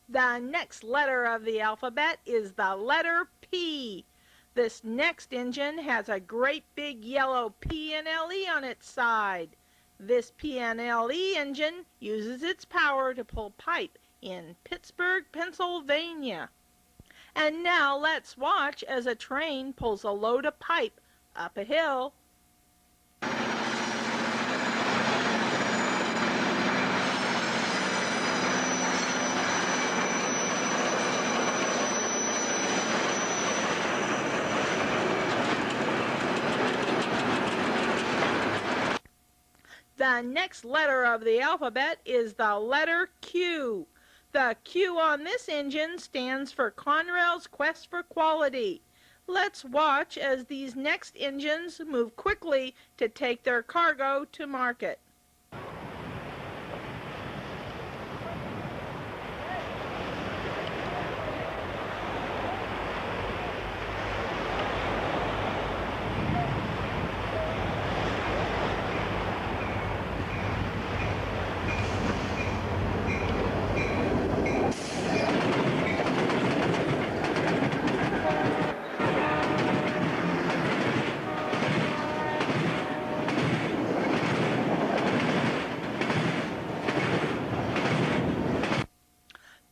The next letter of the alphabet is the letter P. This next engine has a great big yellow P and LE on its side. This P and LE engine uses its power to pull pipe in Pittsburgh, Pennsylvania. And now let's watch as a train pulls a load of pipe up a hill. The next letter of the alphabet is the letter Q. The Q on this engine stands for Conrail's Quest for Quality. Let's watch as these next engines move quickly to take their cargo to market.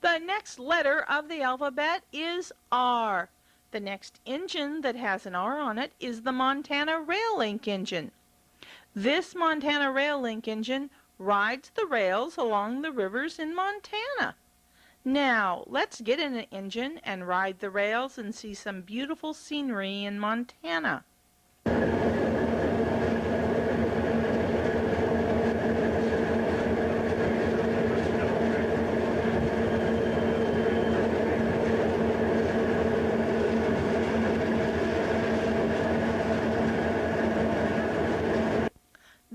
The next letter of the alphabet is R. The next engine that has an R on it is the Montana Rail Link engine. This Montana Rail Link engine rides the rails along the rivers in Montana. Now, let's get in an engine and ride the rails and see some beautiful scenery in Montana.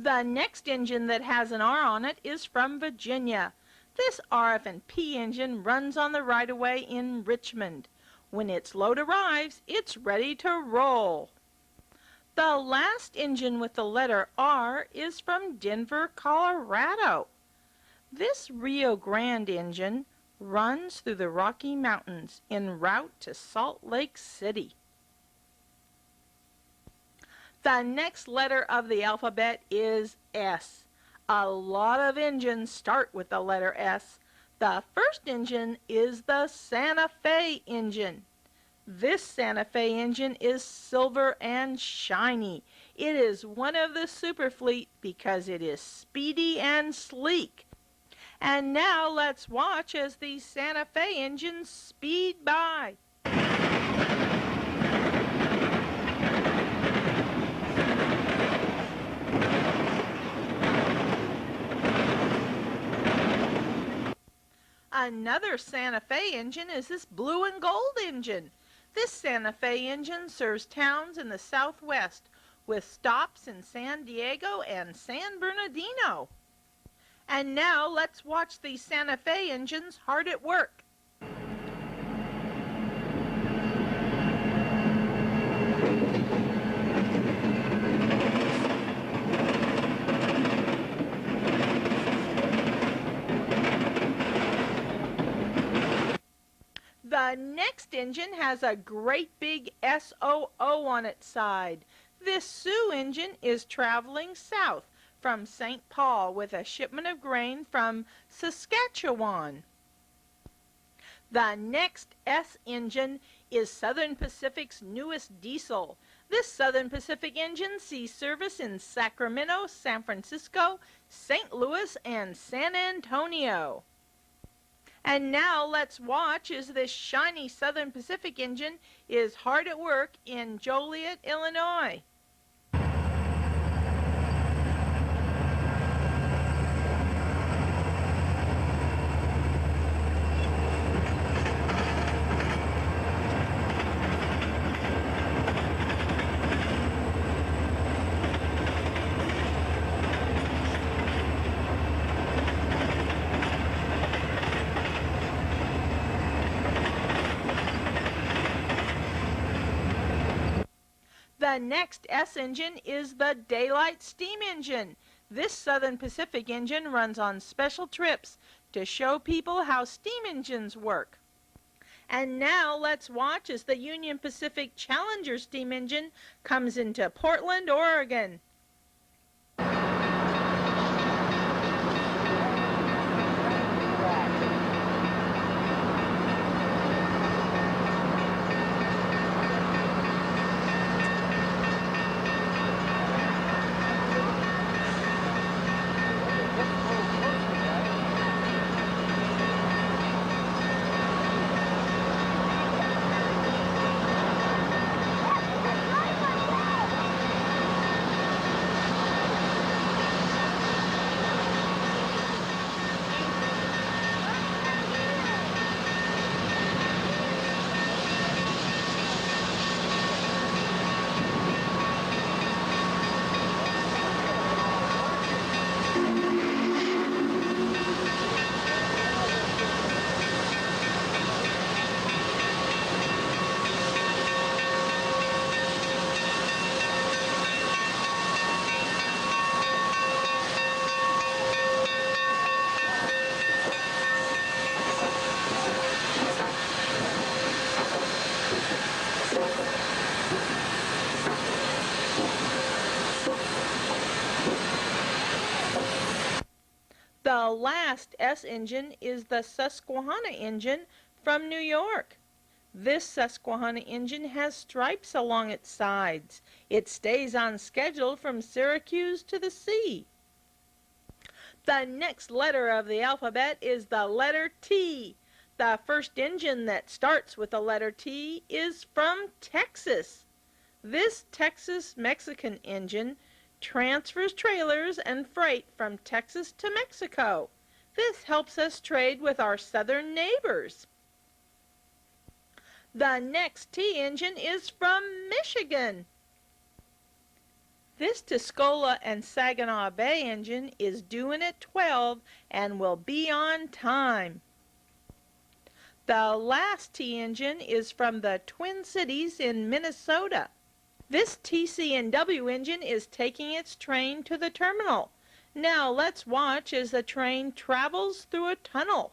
The next engine that has an R on it is from Virginia. This RF&P engine runs on the right-of-way in Richmond. When its load arrives, it's ready to roll. The last engine with the letter R is from Denver, Colorado. This Rio Grande engine runs through the Rocky Mountains en route to Salt Lake City. The next letter of the alphabet is S. A lot of engines start with the letter S. The first engine is the Santa Fe engine. This Santa Fe engine is silver and shiny. It is one of the Superfleet because it is speedy and sleek. And now let's watch as these Santa Fe engines speed by. Another Santa Fe engine is this blue and gold engine. This Santa Fe engine serves towns in the Southwest with stops in San Diego and San Bernardino. And now let's watch these Santa Fe engines hard at work. The next engine has a great big SOO on its side. This Sioux engine is traveling south from St. Paul with a shipment of grain from Saskatchewan. The next S engine is Southern Pacific's newest diesel. This Southern Pacific engine sees service in Sacramento, San Francisco, St. Louis, and San Antonio. And now let's watch as this shiny Southern Pacific engine is hard at work in Joliet, Illinois. The next S engine is the Daylight Steam engine. This Southern Pacific engine runs on special trips to show people how steam engines work. And now let's watch as the Union Pacific Challenger steam engine comes into Portland, Oregon. The last S engine is the Susquehanna engine from New York. This Susquehanna engine has stripes along its sides. It stays on schedule from Syracuse to the sea. The next letter of the alphabet is the letter T. The first engine that starts with the letter T is from Texas. This Texas-Mexican engine transfers trailers and freight from Texas to Mexico. This helps us trade with our southern neighbors. The next T engine is from Michigan. This Tuscola and Saginaw Bay engine is due in at 12 and will be on time. The last T engine is from the Twin Cities in Minnesota. This TC&W engine is taking its train to the terminal. Now let's watch as the train travels through a tunnel.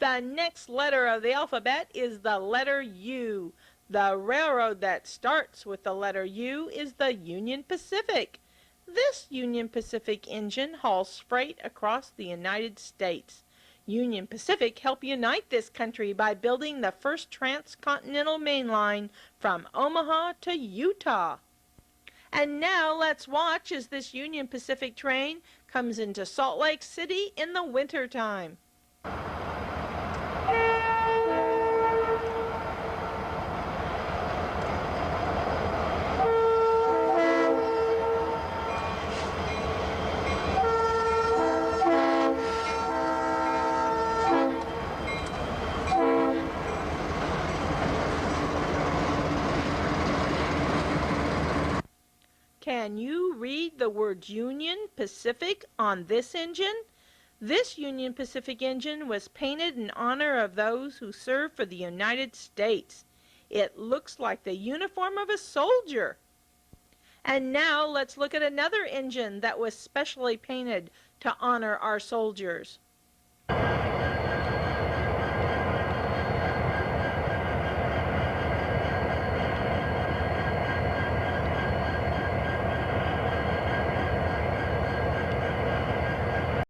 The next letter of the alphabet is the letter U. The railroad that starts with the letter U is the Union Pacific. This Union Pacific engine hauls freight across the United States. Union Pacific helped unite this country by building the first transcontinental main line from Omaha to Utah. And now let's watch as this Union Pacific train comes into Salt Lake City in the wintertime. Can you read the words Union Pacific on this engine? This Union Pacific engine was painted in honor of those who served for the United States. It looks like the uniform of a soldier. And now let's look at another engine that was specially painted to honor our soldiers.